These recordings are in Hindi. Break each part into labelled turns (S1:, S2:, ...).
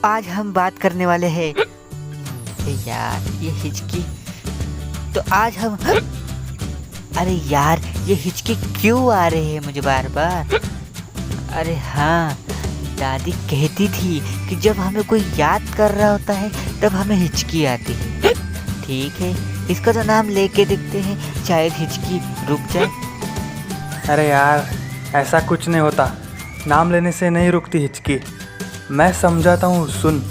S1: आज हम बात करने वाले हैं यार ये हिचकी। तो आज हम अरे यार ये हिचकी क्यों आ रहे हैं मुझे बार बार। अरे हाँ, दादी कहती थी कि जब हमें कोई याद कर रहा होता है तब हमें हिचकी आती है। ठीक है, इसका तो नाम लेके देखते हैं, शायद हिचकी रुक जाए।
S2: अरे यार ऐसा कुछ नहीं होता, नाम लेने से नहीं रुकती हिचकी। मैं समझाता हूँ, सुन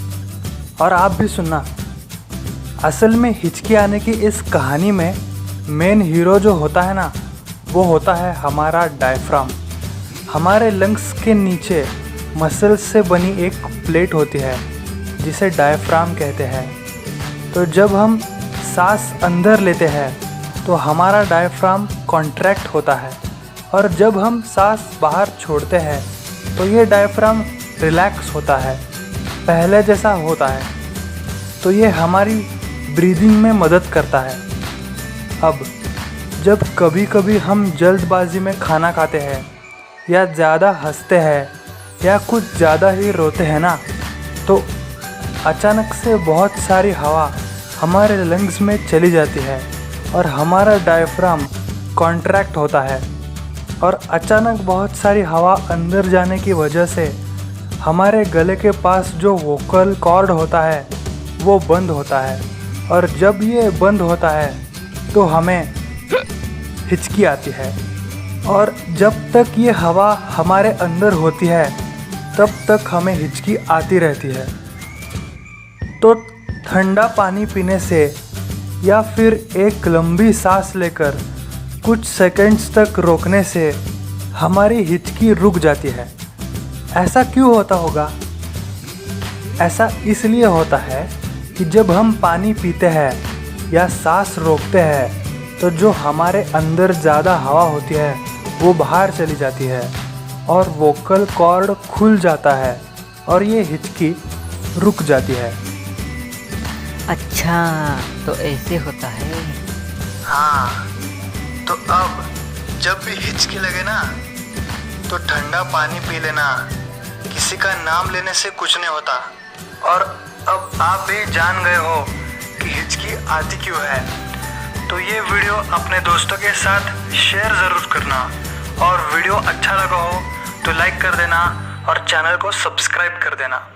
S2: और आप भी सुनना। असल में हिचकी आने की इस कहानी में मेन हीरो जो होता है ना, वो होता है हमारा डायफ्राम। हमारे लंग्स के नीचे मसल से बनी एक प्लेट होती है जिसे डायफ्राम कहते हैं। तो जब हम सांस अंदर लेते हैं तो हमारा डायफ्राम कॉन्ट्रैक्ट होता है, और जब हम सांस बाहर छोड़ते हैं तो ये डायफ्राम रिलैक्स होता है, पहले जैसा होता है। तो ये हमारी ब्रीदिंग में मदद करता है। अब जब कभी कभी हम जल्दबाजी में खाना खाते हैं या ज़्यादा हंसते हैं या कुछ ज़्यादा ही रोते हैं ना, तो अचानक से बहुत सारी हवा हमारे लंग्स में चली जाती है और हमारा डायफ्राम कॉन्ट्रैक्ट होता है। और अचानक बहुत सारी हवा अंदर जाने की वजह से हमारे गले के पास जो वोकल कॉर्ड होता है वो बंद होता है, और जब ये बंद होता है तो हमें हिचकी आती है। और जब तक ये हवा हमारे अंदर होती है तब तक हमें हिचकी आती रहती है। तो ठंडा पानी पीने से या फिर एक लंबी सांस लेकर कुछ सेकंड्स तक रोकने से हमारी हिचकी रुक जाती है। ऐसा क्यों होता होगा? ऐसा इसलिए होता है कि जब हम पानी पीते हैं या सांस रोकते हैं तो जो हमारे अंदर ज़्यादा हवा होती है वो बाहर चली जाती है और वोकल कॉर्ड खुल जाता है और ये हिचकी रुक जाती है।
S1: अच्छा, तो ऐसे होता है।
S2: हाँ, तो अब जब भी हिचकी लगे ना तो ठंडा पानी पी लेना। किसी का नाम लेने से कुछ नहीं होता। और अब आप भी जान गए हो कि हिचकी आती क्यों है। तो ये वीडियो अपने दोस्तों के साथ शेयर ज़रूर करना, और वीडियो अच्छा लगा हो तो लाइक कर देना और चैनल को सब्सक्राइब कर देना।